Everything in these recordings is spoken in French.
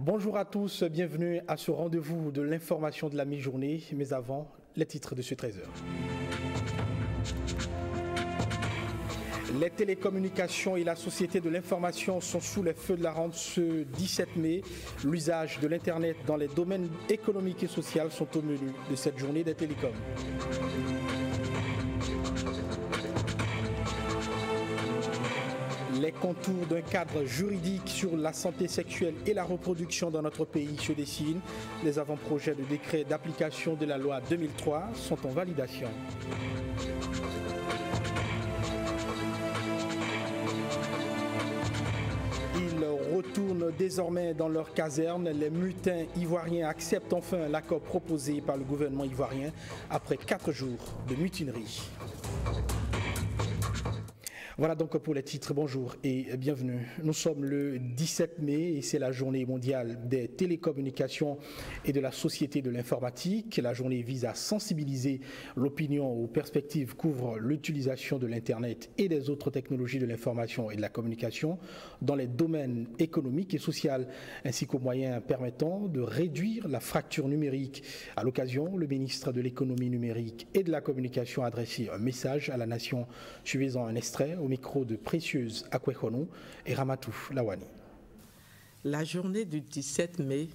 Bonjour à tous, bienvenue à ce rendez-vous de l'information de la mi-journée, mais avant, les titres de ce 13h. Les télécommunications et la société de l'information sont sous les feux de la rampe ce 17 mai. L'usage de l'Internet dans les domaines économiques et sociaux sont au menu de cette journée des télécoms. Les contours d'un cadre juridique sur la santé sexuelle et la reproduction dans notre pays se dessinent. Les avant-projets de décret d'application de la loi 2003 sont en validation. Ils retournent désormais dans leur caserne. Les mutins ivoiriens acceptent enfin l'accord proposé par le gouvernement ivoirien après 4 jours de mutinerie. Voilà donc pour les titres, bonjour et bienvenue. Nous sommes le 17 mai et c'est la journée mondiale des télécommunications et de la société de l'informatique. La journée vise à sensibiliser l'opinion aux perspectives qu'ouvre l'utilisation de l'Internet et des autres technologies de l'information et de la communication dans les domaines économiques et sociaux, ainsi qu'aux moyens permettant de réduire la fracture numérique. À l'occasion, le ministre de l'économie numérique et de la communication a adressé un message à la nation, suivant un extrait au micro de Précieuse Akwekonou et Ramatou Lawani. La journée du 17 mai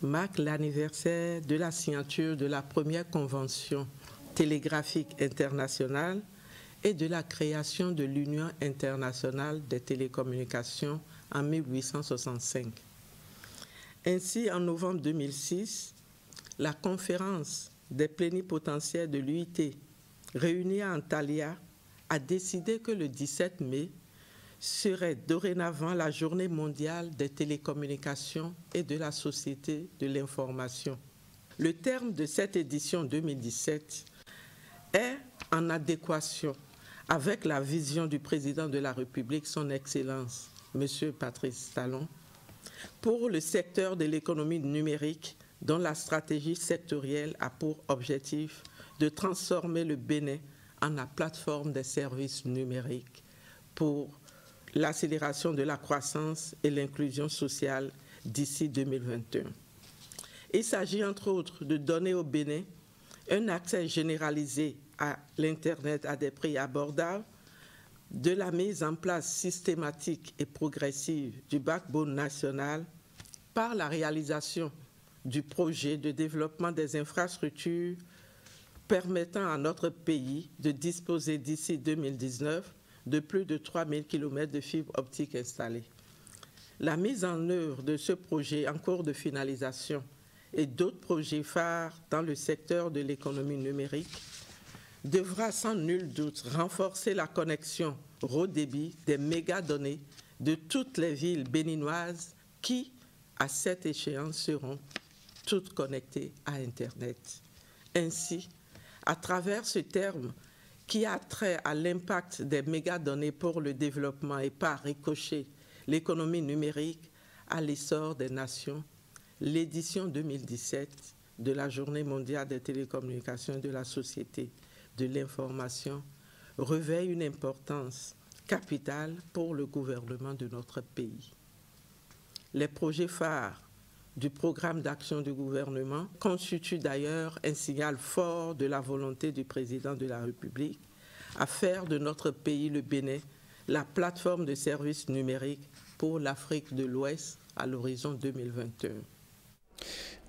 marque l'anniversaire de la signature de la première convention télégraphique internationale et de la création de l'Union internationale des télécommunications en 1865. Ainsi, en novembre 2006, la conférence des plénipotentiaires de l'UIT, réunie à Antalya, a décidé que le 17 mai serait dorénavant la journée mondiale des télécommunications et de la société de l'information. Le terme de cette édition 2017 est en adéquation avec la vision du président de la République, son Excellence, M. Patrice Talon, pour le secteur de l'économie numérique, dont la stratégie sectorielle a pour objectif de transformer le Bénin en la plateforme des services numériques pour l'accélération de la croissance et l'inclusion sociale d'ici 2021. Il s'agit entre autres de donner au Bénin un accès généralisé à l'Internet à des prix abordables, de la mise en place systématique et progressive du backbone national par la réalisation du projet de développement des infrastructures permettant à notre pays de disposer d'ici 2019 de plus de 3000 km de fibres optiques installées. La mise en œuvre de ce projet en cours de finalisation et d'autres projets phares dans le secteur de l'économie numérique devra sans nul doute renforcer la connexion haut débit des mégadonnées de toutes les villes béninoises qui, à cette échéance, seront toutes connectées à Internet. Ainsi, à travers ce terme qui a trait à l'impact des mégadonnées pour le développement et par ricochet l'économie numérique à l'essor des nations, l'édition 2017 de la Journée mondiale des télécommunications et de la société de l'information revêt une importance capitale pour le gouvernement de notre pays. Les projets phares du programme d'action du gouvernement constitue d'ailleurs un signal fort de la volonté du président de la République à faire de notre pays, le Bénin, la plateforme de services numériques pour l'Afrique de l'Ouest à l'horizon 2021.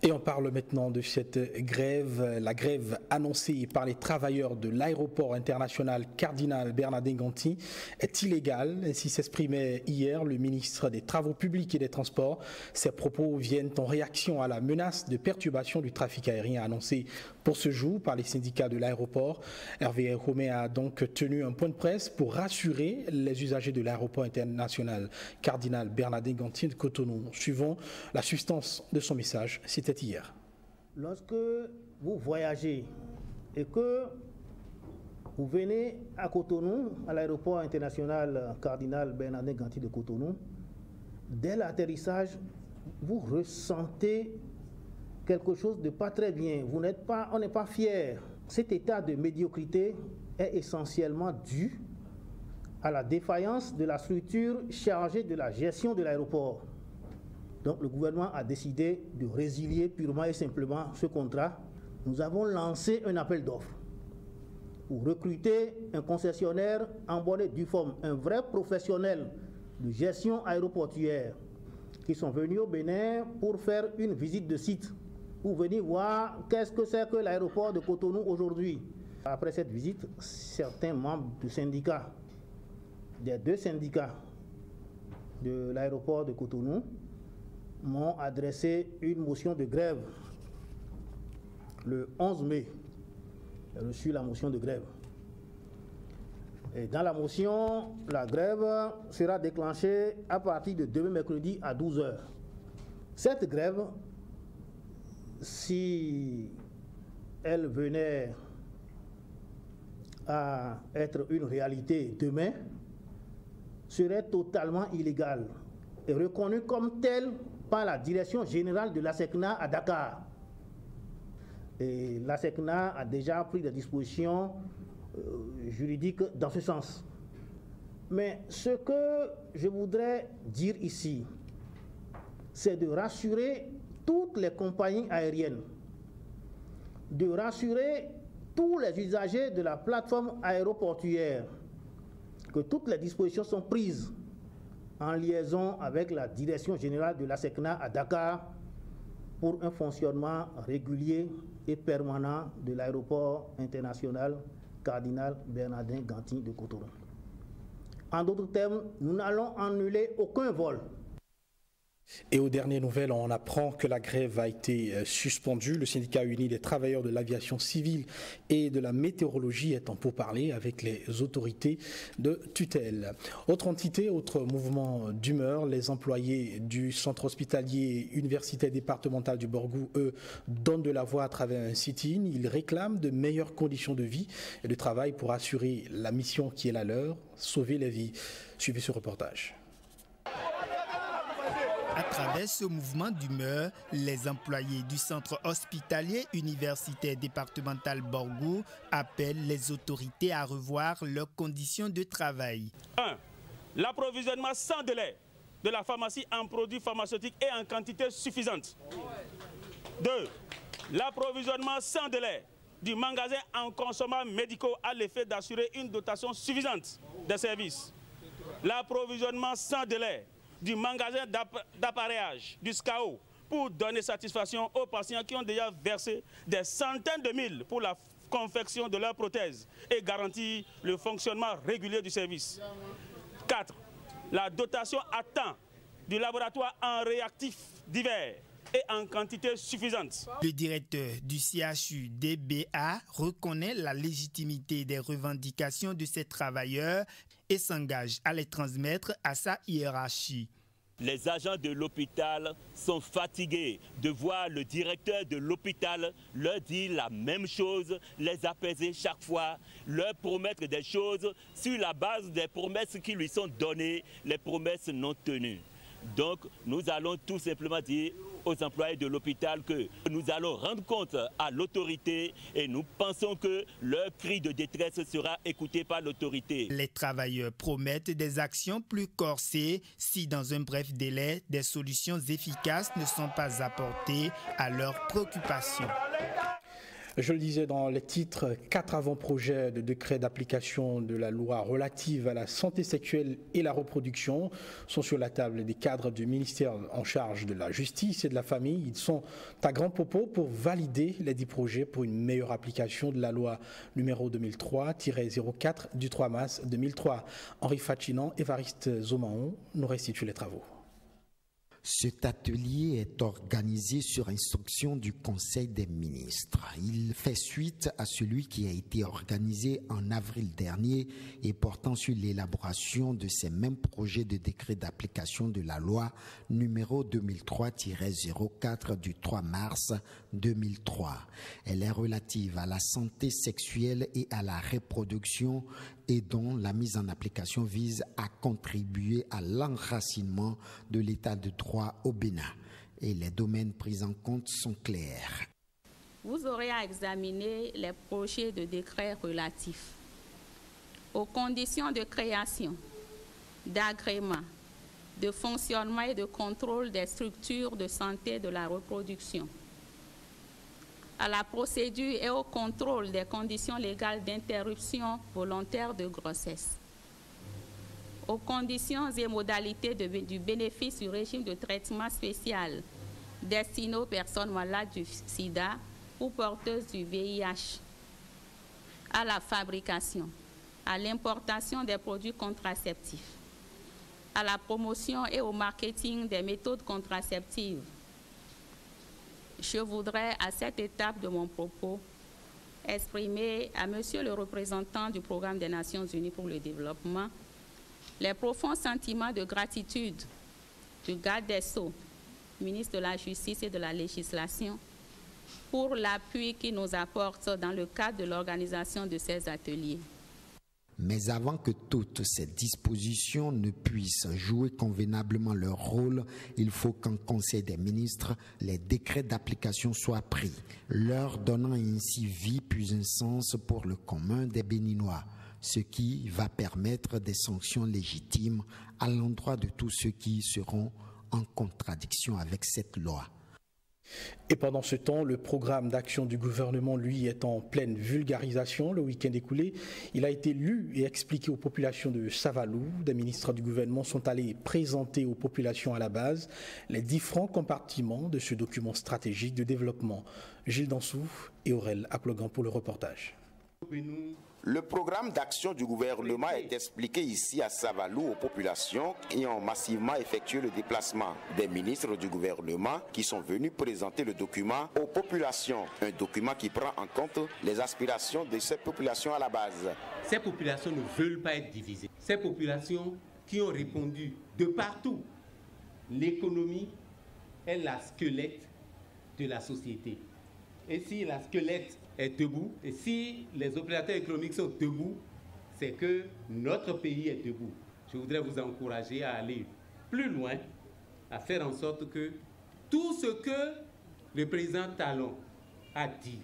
Et on parle maintenant de cette grève, la grève annoncée par les travailleurs de l'aéroport international Cardinal Bernardin Ganti est illégale. Ainsi s'exprimait hier le ministre des Travaux publics et des Transports. Ces propos viennent en réaction à la menace de perturbation du trafic aérien annoncée pour ce jour par les syndicats de l'aéroport. Hervé Romé a donc tenu un point de presse pour rassurer les usagers de l'aéroport international Cardinal Bernardin Ganti de Cotonou. Suivons la substance de son message. C'était hier. Lorsque vous voyagez et que vous venez à Cotonou, à l'aéroport international Cardinal Bernardin Ganti de Cotonou, dès l'atterrissage, vous ressentez quelque chose de pas très bien. On n'est pas fier. Cet état de médiocrité est essentiellement dû à la défaillance de la structure chargée de la gestion de l'aéroport. Donc le gouvernement a décidé de résilier purement et simplement ce contrat. Nous avons lancé un appel d'offres pour recruter un concessionnaire en bonne et due forme, un vrai professionnel de gestion aéroportuaire qui sont venus au Bénin pour faire une visite de site, pour venir voir qu'est-ce que c'est que l'aéroport de Cotonou aujourd'hui. Après cette visite, certains membres du syndicat, des 2 syndicats de l'aéroport de Cotonou, m'ont adressé une motion de grève le 11 mai. J'ai reçu la motion de grève. Et dans la motion, la grève sera déclenchée à partir de demain mercredi à 12h. Cette grève, si elle venait à être une réalité demain, serait totalement illégale et reconnue comme telle par la direction générale de l'ASECNA à Dakar. Et l'ASECNA a déjà pris des dispositions juridiques dans ce sens. Mais ce que je voudrais dire ici, c'est de rassurer toutes les compagnies aériennes, de rassurer tous les usagers de la plateforme aéroportuaire, que toutes les dispositions sont prises en liaison avec la direction générale de l'ASECNA à Dakar pour un fonctionnement régulier et permanent de l'aéroport international Cardinal Bernardin Ganty de Cotonou. En d'autres termes, nous n'allons annuler aucun vol. Et aux dernières nouvelles, on apprend que la grève a été suspendue. Le syndicat uni des travailleurs de l'aviation civile et de la météorologie est en pourparlers avec les autorités de tutelle. Autre entité, autre mouvement d'humeur, les employés du centre hospitalier universitaire départemental du Borgou, eux, donnent de la voix à travers un sit-in. Ils réclament de meilleures conditions de vie et de travail pour assurer la mission qui est la leur, sauver les vies. Suivez ce reportage. À travers ce mouvement d'humeur, les employés du centre hospitalier universitaire départemental Borgou appellent les autorités à revoir leurs conditions de travail. 1. L'approvisionnement sans délai de la pharmacie en produits pharmaceutiques et en quantité suffisante. 2. L'approvisionnement sans délai du magasin en consommables médicaux à l'effet d'assurer une dotation suffisante des services. L'approvisionnement sans délai du magasin d'appareillage, du SCAO, pour donner satisfaction aux patients qui ont déjà versé des centaines de mille pour la confection de leurs prothèses et garantir le fonctionnement régulier du service. 4. La dotation à temps du laboratoire en réactifs divers et en quantité suffisante. Le directeur du CHU DBA reconnaît la légitimité des revendications de ces travailleurs et s'engage à les transmettre à sa hiérarchie. Les agents de l'hôpital sont fatigués de voir le directeur de l'hôpital leur dire la même chose, les apaiser chaque fois, leur promettre des choses sur la base des promesses qui lui sont données, les promesses non tenues. Donc nous allons tout simplement dire aux employés de l'hôpital que nous allons rendre compte à l'autorité et nous pensons que leur cri de détresse sera écouté par l'autorité. Les travailleurs promettent des actions plus corsées si dans un bref délai des solutions efficaces ne sont pas apportées à leurs préoccupations. Je le disais dans les titres, 4 avant-projets de décret d'application de la loi relative à la santé sexuelle et la reproduction sont sur la table des cadres du ministère en charge de la justice et de la famille. Ils sont à grands propos pour valider les 10 projets pour une meilleure application de la loi numéro 2003-04 du 3 mars 2003. Henri Fachinan, Évariste Zomaon nous restituent les travaux. Cet atelier est organisé sur instruction du Conseil des ministres. Il fait suite à celui qui a été organisé en avril dernier et portant sur l'élaboration de ces mêmes projets de décret d'application de la loi numéro 2003-04 du 3 mars 2003. Elle est relative à la santé sexuelle et à la reproduction et dont la mise en application vise à contribuer à l'enracinement de l'état de droit au Bénin. Et les domaines pris en compte sont clairs. Vous aurez à examiner les projets de décret relatifs aux conditions de création, d'agrément, de fonctionnement et de contrôle des structures de santé de la reproduction, à la procédure et au contrôle des conditions légales d'interruption volontaire de grossesse, aux conditions et modalités du bénéfice du régime de traitement spécial destiné aux personnes malades du sida ou porteuses du VIH, à la fabrication, à l'importation des produits contraceptifs, à la promotion et au marketing des méthodes contraceptives. Je voudrais, à cette étape de mon propos, exprimer à Monsieur le représentant du Programme des Nations Unies pour le développement les profonds sentiments de gratitude du garde des Sceaux, ministre de la Justice et de la Législation, pour l'appui qu'il nous apporte dans le cadre de l'organisation de ces ateliers. Mais avant que toutes ces dispositions ne puissent jouer convenablement leur rôle, il faut qu'en Conseil des ministres, les décrets d'application soient pris, leur donnant ainsi vie puis un sens pour le commun des Béninois, ce qui va permettre des sanctions légitimes à l'endroit de tous ceux qui seront en contradiction avec cette loi. Et pendant ce temps, le programme d'action du gouvernement, lui, est en pleine vulgarisation. Le week-end écoulé, il a été lu et expliqué aux populations de Savalou. Des ministres du gouvernement sont allés présenter aux populations à la base les différents compartiments de ce document stratégique de développement. Gilles Dansou et Aurel Aplogan pour le reportage. Le programme d'action du gouvernement est expliqué ici à Savalou aux populations qui ont massivement effectué le déplacement des ministres du gouvernement qui sont venus présenter le document aux populations. Un document qui prend en compte les aspirations de ces populations à la base. Ces populations ne veulent pas être divisées. Ces populations qui ont répondu de partout. L'économie est la squelette de la société. Et si la squelette est debout, et si les opérateurs économiques sont debout, c'est que notre pays est debout. Je voudrais vous encourager à aller plus loin, à faire en sorte que tout ce que le président Talon a dit,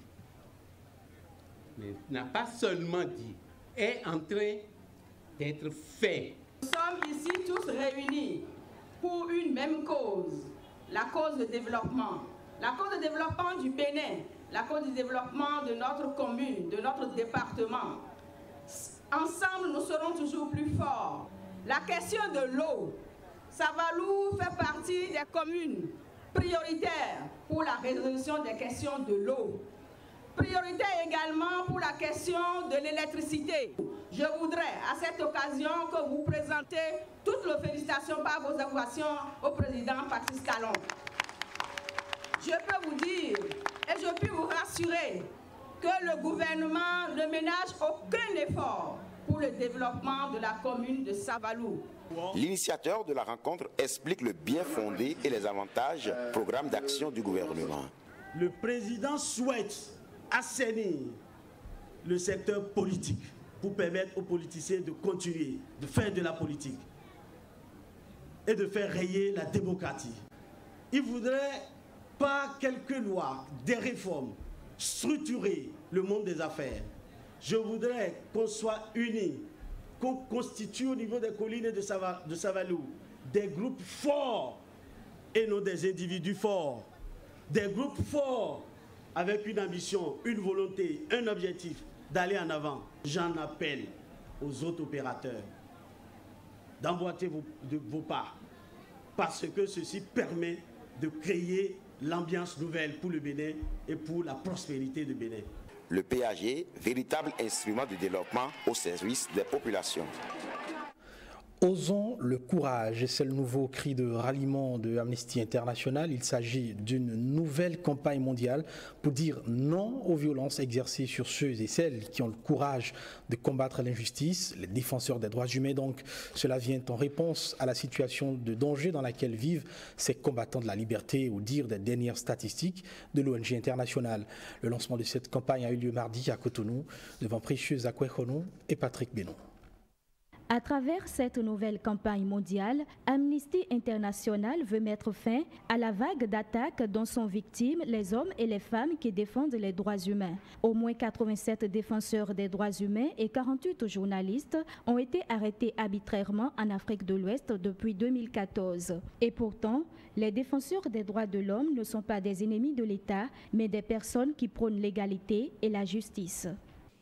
mais n'a pas seulement dit, est en train d'être fait. Nous sommes ici tous réunis pour une même cause, la cause de développement. La cause de développement du Bénin, la cause du développement de notre commune, de notre département. Ensemble, nous serons toujours plus forts. La question de l'eau, Savalou fait partie des communes prioritaires pour la résolution des questions de l'eau. Prioritaire également pour la question de l'électricité. Je voudrais à cette occasion que vous présentez toutes nos félicitations par vos approbations au président Patrice Talon. Je peux vous dire et je peux vous rassurer que le gouvernement ne ménage aucun effort pour le développement de la commune de Savalou. L'initiateur de la rencontre explique le bien fondé et les avantages du programme d'action du gouvernement. Le président souhaite assainir le secteur politique pour permettre aux politiciens de continuer, de faire de la politique et de faire rayer la démocratie. Il voudrait par quelques lois, des réformes, structurer le monde des affaires. Je voudrais qu'on soit unis, qu'on constitue au niveau des collines de Savalou des groupes forts et non des individus forts. Des groupes forts avec une ambition, une volonté, un objectif d'aller en avant. J'en appelle aux autres opérateurs d'emboîter vos pas parce que ceci permet de créer l'ambiance nouvelle pour le Bénin et pour la prospérité du Bénin. Le PAG, véritable instrument de développement au service des populations. Osons le courage, c'est le nouveau cri de ralliement de Amnesty International. Il s'agit d'une nouvelle campagne mondiale pour dire non aux violences exercées sur ceux et celles qui ont le courage de combattre l'injustice, les défenseurs des droits humains. Donc, cela vient en réponse à la situation de danger dans laquelle vivent ces combattants de la liberté, au dire des dernières statistiques de l'ONG internationale. Le lancement de cette campagne a eu lieu mardi à Cotonou, devant Précieuse Akwehonou et Patrick Bénon. À travers cette nouvelle campagne mondiale, Amnesty International veut mettre fin à la vague d'attaques dont sont victimes les hommes et les femmes qui défendent les droits humains. Au moins 87 défenseurs des droits humains et 48 journalistes ont été arrêtés arbitrairement en Afrique de l'Ouest depuis 2014. Et pourtant, les défenseurs des droits de l'homme ne sont pas des ennemis de l'État, mais des personnes qui prônent l'égalité et la justice.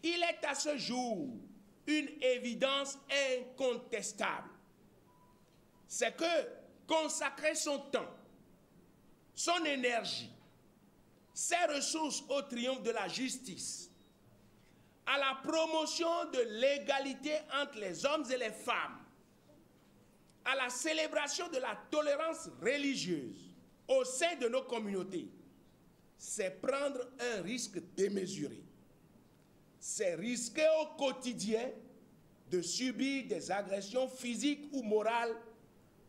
Il est à ce jour une évidence incontestable. C'est que consacrer son temps, son énergie, ses ressources au triomphe de la justice, à la promotion de l'égalité entre les hommes et les femmes, à la célébration de la tolérance religieuse au sein de nos communautés, c'est prendre un risque démesuré. C'est risquer au quotidien de subir des agressions physiques ou morales,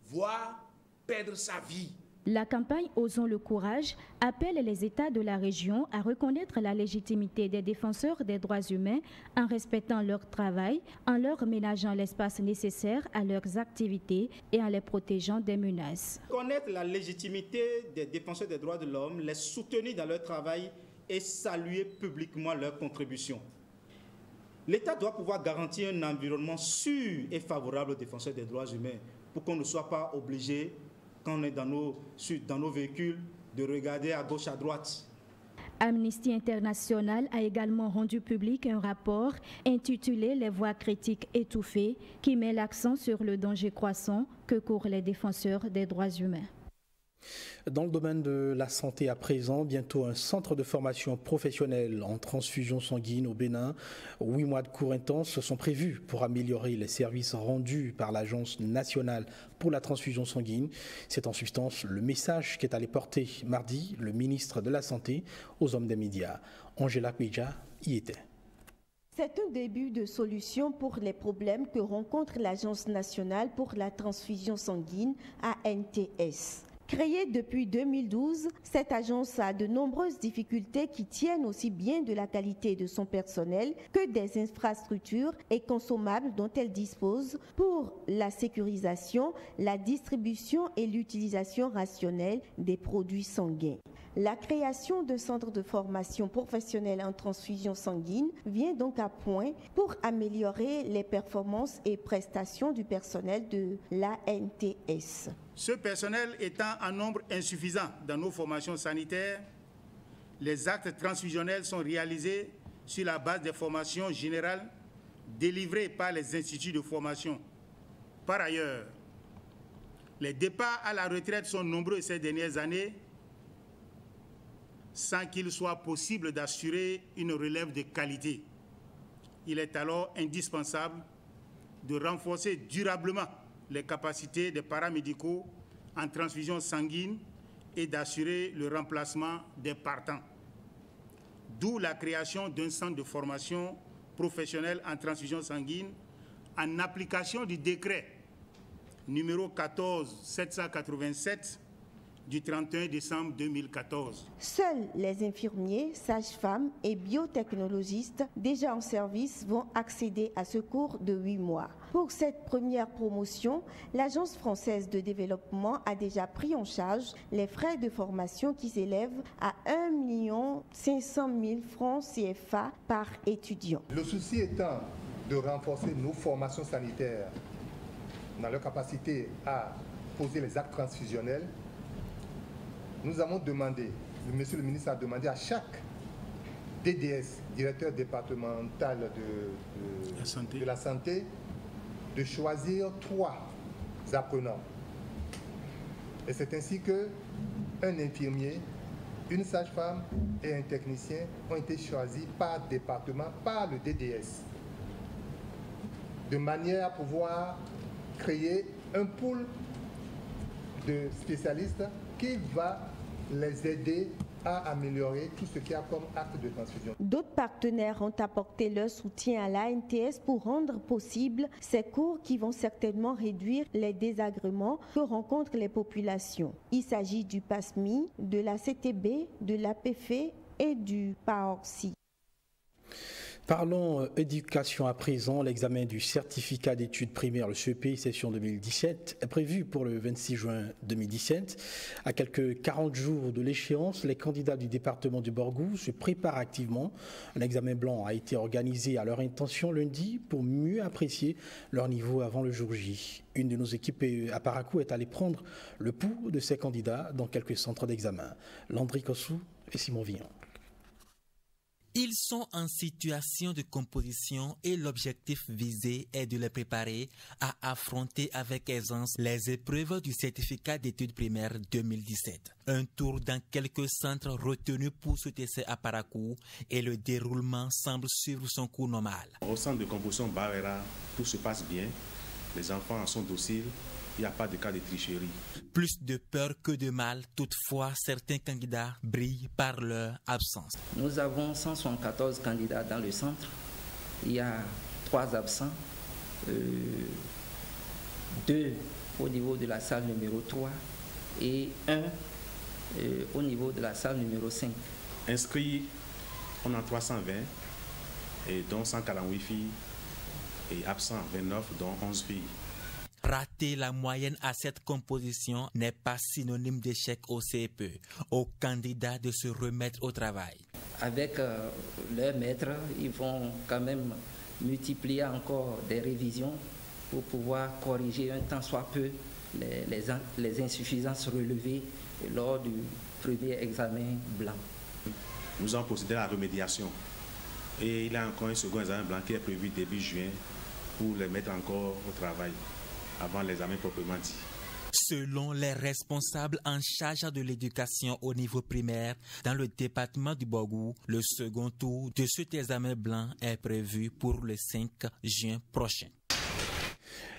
voire perdre sa vie. La campagne Osons le courage appelle les États de la région à reconnaître la légitimité des défenseurs des droits humains en respectant leur travail, en leur ménageant l'espace nécessaire à leurs activités et en les protégeant des menaces. Connaître la légitimité des défenseurs des droits de l'homme, les soutenir dans leur travail et saluer publiquement leur contribution. L'État doit pouvoir garantir un environnement sûr et favorable aux défenseurs des droits humains pour qu'on ne soit pas obligé, quand on est dans nos véhicules, de regarder à gauche, à droite. Amnesty International a également rendu public un rapport intitulé « Les voix critiques étouffées » qui met l'accent sur le danger croissant que courent les défenseurs des droits humains. Dans le domaine de la santé à présent, bientôt un centre de formation professionnelle en transfusion sanguine au Bénin. 8 mois de cours intenses sont prévus pour améliorer les services rendus par l'Agence nationale pour la transfusion sanguine. C'est en substance le message qu'est allé porter mardi le ministre de la Santé aux hommes des médias. Angela Kweja y était. C'est un début de solution pour les problèmes que rencontre l'Agence nationale pour la transfusion sanguine, ANTS. Créée depuis 2012, cette agence a de nombreuses difficultés qui tiennent aussi bien de la qualité de son personnel que des infrastructures et consommables dont elle dispose pour la sécurisation, la distribution et l'utilisation rationnelle des produits sanguins. La création de centres de formation professionnelle en transfusion sanguine vient donc à point pour améliorer les performances et prestations du personnel de l'ANTS. Ce personnel étant en nombre insuffisant dans nos formations sanitaires, les actes transfusionnels sont réalisés sur la base des formations générales délivrées par les instituts de formation. Par ailleurs, les départs à la retraite sont nombreux ces dernières années sans qu'il soit possible d'assurer une relève de qualité. Il est alors indispensable de renforcer durablement les capacités des paramédicaux en transfusion sanguine et d'assurer le remplacement des partants. D'où la création d'un centre de formation professionnelle en transfusion sanguine en application du décret numéro 14-787 du 31 décembre 2014. Seuls les infirmiers, sages-femmes et biotechnologistes déjà en service vont accéder à ce cours de 8 mois. Pour cette première promotion, l'Agence française de développement a déjà pris en charge les frais de formation qui s'élèvent à 1 500 000 francs CFA par étudiant. Le souci étant de renforcer nos formations sanitaires dans leur capacité à poser les actes transfusionnels, nous avons demandé, monsieur le ministre a demandé à chaque DDS, directeur départemental de la santé, de choisir 3 apprenants. Et c'est ainsi qu'un infirmier, une sage-femme et un technicien ont été choisis par département, par le DDS, de manière à pouvoir créer un pool de spécialistes qui va les aider à améliorer tout ce qu'il y a comme acte de transfusion. D'autres partenaires ont apporté leur soutien à l'ANTS pour rendre possible ces cours qui vont certainement réduire les désagréments que rencontrent les populations. Il s'agit du PASMI, de la CTB, de l'APF et du PAORSI. Parlons éducation à présent. L'examen du certificat d'études primaires, le CEP, session 2017, est prévu pour le 26 juin 2017. À quelques 40 jours de l'échéance, les candidats du département du Borgou se préparent activement. Un examen blanc a été organisé à leur intention lundi pour mieux apprécier leur niveau avant le jour J. Une de nos équipes à Parakou est allée prendre le pouls de ces candidats dans quelques centres d'examen. Landry Kossou et Simon Villon. Ils sont en situation de composition et l'objectif visé est de les préparer à affronter avec aisance les épreuves du certificat d'études primaires 2017. Un tour dans quelques centres retenus pour ce essai à Parakou et le déroulement semble suivre son cours normal. Au centre de composition Bawera, tout se passe bien. Les enfants en sont dociles. Il n'y a pas de cas de tricherie. Plus de peur que de mal, toutefois, certains candidats brillent par leur absence. Nous avons 174 candidats dans le centre. Il y a 3 absents, 2 au niveau de la salle numéro 3 et 1 au niveau de la salle numéro 5. Inscrits, on a 320, et dont 148 filles, et absents 29, dont 11 filles. Rater la moyenne à cette composition n'est pas synonyme d'échec au CEP. Aux candidats de se remettre au travail. Avec leurs maîtres, ils vont quand même multiplier encore des révisions pour pouvoir corriger un tant soit peu les insuffisances relevées lors du premier examen blanc. Nous avons procédé à la remédiation. Et il y a encore un second examen blanc qui est prévu début juin pour les mettre encore au travail avant l'examen proprement dit. Selon les responsables en charge de l'éducation au niveau primaire dans le département du Borgou, le second tour de cet examen blanc est prévu pour le 5 juin prochain.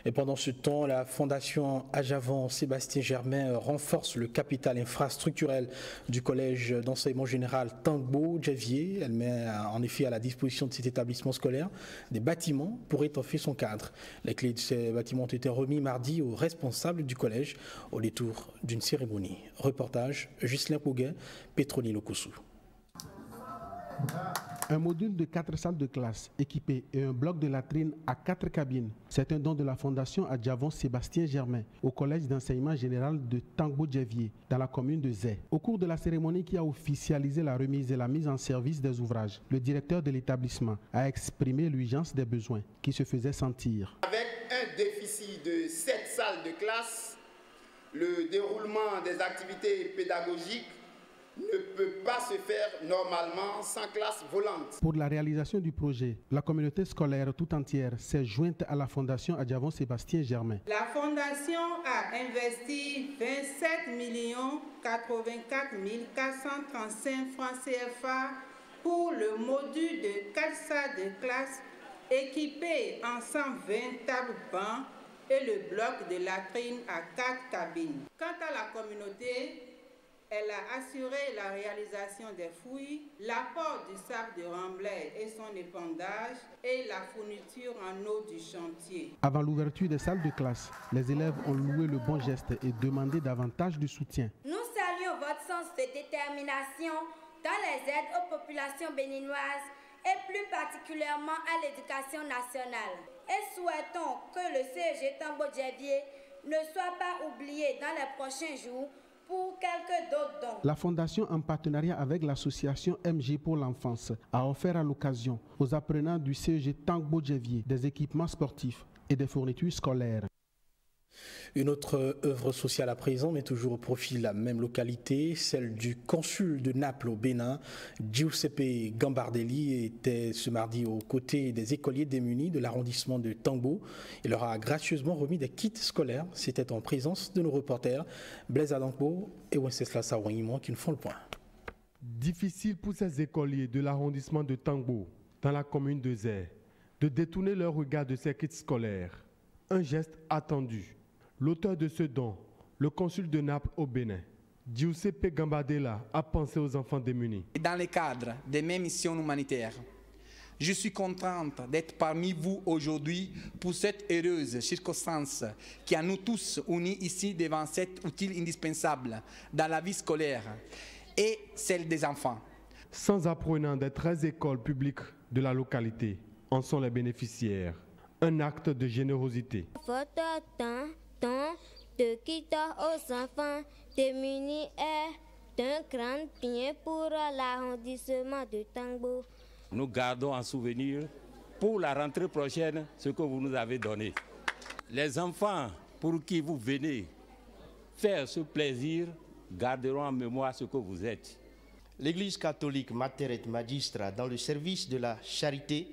Et pendant ce temps, la Fondation Ajavan Sébastien Germain renforce le capital infrastructurel du collège d'enseignement général Tangbo Djavier. Elle met en effet à la disposition de cet établissement scolaire des bâtiments pour étoffer son cadre. Les clés de ces bâtiments ont été remis mardi aux responsables du collège au détour d'une cérémonie. Reportage Ghislain Pouguet, Petroni Lokossou. Un module de 4 salles de classe équipées et un bloc de latrine à 4 cabines. C'est un don de la Fondation Adjavon Sébastien Germain au collège d'enseignement général de Tangbo Djavier dans la commune de Zé. Au cours de la cérémonie qui a officialisé la remise et la mise en service des ouvrages, le directeur de l'établissement a exprimé l'urgence des besoins qui se faisaient sentir. Avec un déficit de 7 salles de classe, le déroulement des activités pédagogiques ne peut pas se faire normalement sans classe volante. Pour la réalisation du projet, la communauté scolaire tout entière s'est jointe à la Fondation Adjavon Sébastien Germain. La Fondation a investi 27 084 435 francs CFA pour le module de 4 salles de classe équipées en 120 tables bancs et le bloc de latrine à 4 cabines. Quant à la communauté, elle a assuré la réalisation des fouilles, l'apport du sable de remblai et son épandage et la fourniture en eau du chantier. Avant l'ouverture des salles de classe, les élèves ont loué le bon geste et demandé davantage de soutien. Nous saluons votre sens de détermination dans les aides aux populations béninoises et plus particulièrement à l'éducation nationale. Et souhaitons que le CEG Tangbo Djavier ne soit pas oublié dans les prochains jours pour quelques d'autres dons. La Fondation, en partenariat avec l'association MG pour l'enfance, a offert à l'occasion aux apprenants du CEG Tangbo Djavier des équipements sportifs et des fournitures scolaires. Une autre œuvre sociale à présent, mais toujours au profit de la même localité, celle du consul de Naples au Bénin, Giuseppe Gambardelli, était ce mardi aux côtés des écoliers démunis de l'arrondissement de Tangbo. Il leur a gracieusement remis des kits scolaires. C'était en présence de nos reporters Blaise Adampo et Wenceslas Saouimon qui nous font le point. Difficile pour ces écoliers de l'arrondissement de Tangbo, dans la commune de Zé, de détourner leur regard de ces kits scolaires. Un geste attendu. L'auteur de ce don, le consul de Naples au Bénin, Giuseppe Gambardella, a pensé aux enfants démunis. Dans le cadre de mes missions humanitaires, je suis contente d'être parmi vous aujourd'hui pour cette heureuse circonstance qui a nous tous unis ici devant cet outil indispensable dans la vie scolaire et celle des enfants. Sans apprenants des 13 écoles publiques de la localité en sont les bénéficiaires. Un acte de générosité. Votre temps de quitter aux enfants démunis est un grand bien pour l'arrondissement de Tangbo. Nous gardons en souvenir pour la rentrée prochaine ce que vous nous avez donné. Les enfants pour qui vous venez faire ce plaisir garderont en mémoire ce que vous êtes. L'Église catholique Mater et Magistra dans le service de la charité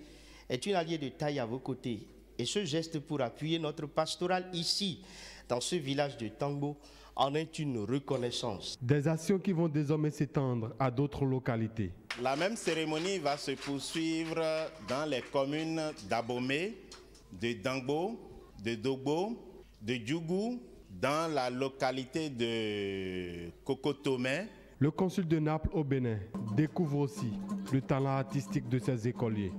est une alliée de taille à vos côtés. Et ce geste pour appuyer notre pastoral ici, dans ce village de Tangbo, en est une reconnaissance. Des actions qui vont désormais s'étendre à d'autres localités. La même cérémonie va se poursuivre dans les communes d'Abomey, de Dangbo, de Dogbo, de Djougou, dans la localité de Kokotomé. Le consul de Naples au Bénin découvre aussi le talent artistique de ses écoliers.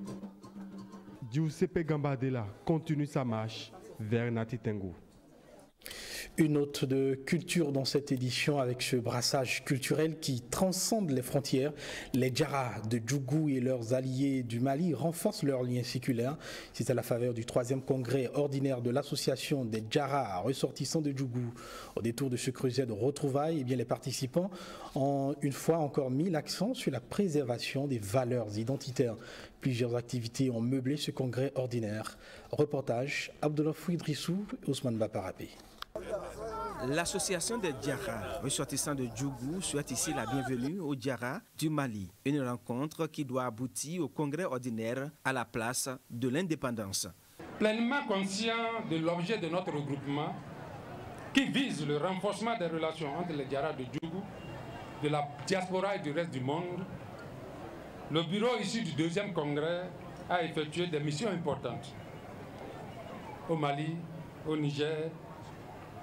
Giuseppe Gambardella continue sa marche vers Nati Tengu. Une note de culture dans cette édition avec ce brassage culturel qui transcende les frontières. Les Djara de Djougou et leurs alliés du Mali renforcent leurs liens séculaires. C'est à la faveur du 3e congrès ordinaire de l'association des Djara ressortissants de Djougou. Au détour de ce creuset de retrouvailles, les participants ont une fois encore mis l'accent sur la préservation des valeurs identitaires. Plusieurs activités ont meublé ce congrès ordinaire. Reportage Abdoulafou Idrissou et Ousmane Baparapé. L'association des Djara ressortissants de Djougou souhaite ici la bienvenue aux Djara du Mali. Une rencontre qui doit aboutir au congrès ordinaire à la place de l'indépendance. Pleinement conscient de l'objet de notre regroupement qui vise le renforcement des relations entre les Djara de Djougou, de la diaspora et du reste du monde, le bureau issu du 2e congrès a effectué des missions importantes au Mali, au Niger,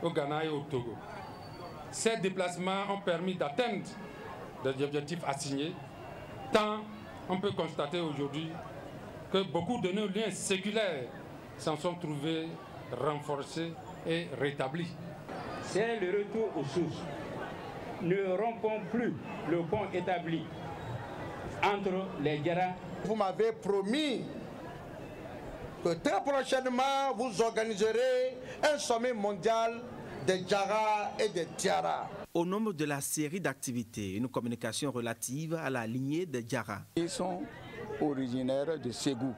au Ghana et au Togo. Ces déplacements ont permis d'atteindre des objectifs assignés, tant on peut constater aujourd'hui que beaucoup de nos liens séculaires s'en sont trouvés renforcés et rétablis. C'est le retour aux sources. Ne rompons plus le pont établi entre les Djara. Vous m'avez promis que très prochainement, vous organiserez un sommet mondial des Djara et des Djara. Au nombre de la série d'activités, une communication relative à la lignée des Djara. Ils sont originaires de Ségou,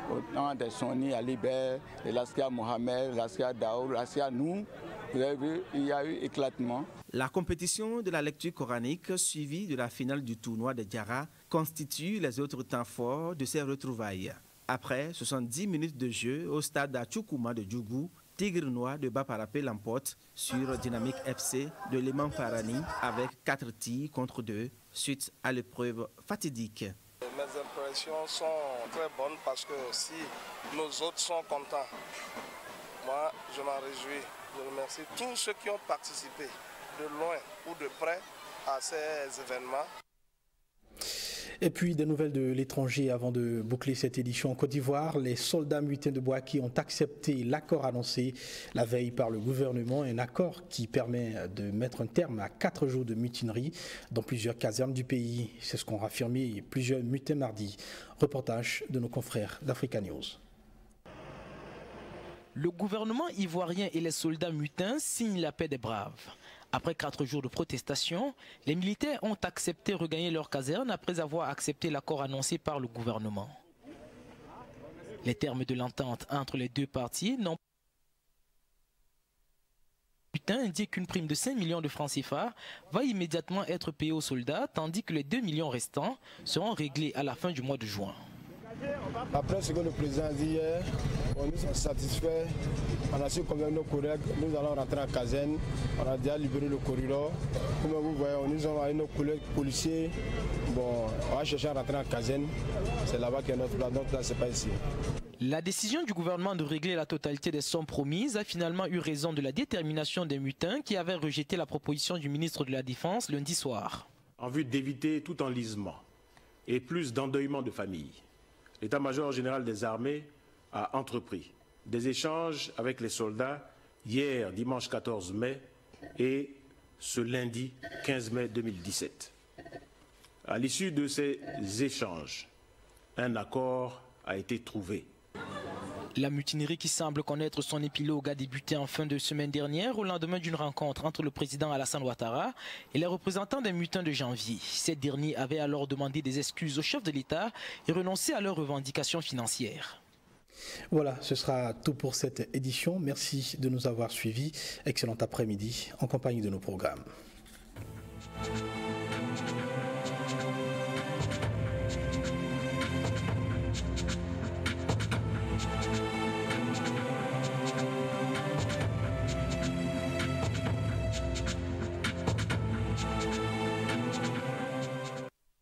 autant des Soni Alibert, de Laskia Mohamed, Laskia Daoud, Laskia Nou. Vous avez vu, il y a eu éclatement. La compétition de la lecture coranique suivie de la finale du tournoi des Djara constitue les autres temps forts de ces retrouvailles. Après 70 minutes de jeu au stade d'Achoukouma de Djougou, Tigre Noir de Baparapé l'emporte sur Dynamique FC de Léman Farani avec 4 tirs contre 2 suite à l'épreuve fatidique. Mes impressions sont très bonnes parce que si nos autres sont contents, moi je m'en réjouis. Je remercie tous ceux qui ont participé de loin ou de près à ces événements. Et puis des nouvelles de l'étranger avant de boucler cette édition en Côte d'Ivoire. Les soldats mutins de Bouaké ont accepté l'accord annoncé la veille par le gouvernement, un accord qui permet de mettre un terme à 4 jours de mutinerie dans plusieurs casernes du pays. C'est ce qu'ont affirmé plusieurs mutins mardi. Reportage de nos confrères d'Africa News. Le gouvernement ivoirien et les soldats mutins signent la paix des braves. Après 4 jours de protestation, les militaires ont accepté de regagner leur caserne après avoir accepté l'accord annoncé par le gouvernement. Les termes de l'entente entre les deux parties n'ont pas indique qu'une prime de 5 millions de francs CFA va immédiatement être payée aux soldats, tandis que les 2 millions restants seront réglés à la fin du mois de juin. Après ce que le président a dit hier, nous sommes satisfaits. On a su convaincre nos collègues, nous allons rentrer en caserne. On a déjà libéré le corridor. Comme vous voyez, nous avons nos collègues policiers. Bon, on va chercher à rentrer en caserne. C'est là-bas que notre place. Notre place, c'est pas ici. La décision du gouvernement de régler la totalité des sommes promises a finalement eu raison de la détermination des mutins qui avaient rejeté la proposition du ministre de la Défense lundi soir. En vue d'éviter tout enlisement et plus d'endeuillement de famille, l'état-major général des armées a entrepris des échanges avec les soldats hier, dimanche 14 mai, et ce lundi 15 mai 2017. À l'issue de ces échanges, un accord a été trouvé. La mutinerie qui semble connaître son épilogue a débuté en fin de semaine dernière au lendemain d'une rencontre entre le président Alassane Ouattara et les représentants des mutins de janvier. Ces derniers avaient alors demandé des excuses au chef de l'État et renoncé à leurs revendications financières. Voilà, ce sera tout pour cette édition. Merci de nous avoir suivis. Excellent après-midi en compagnie de nos programmes.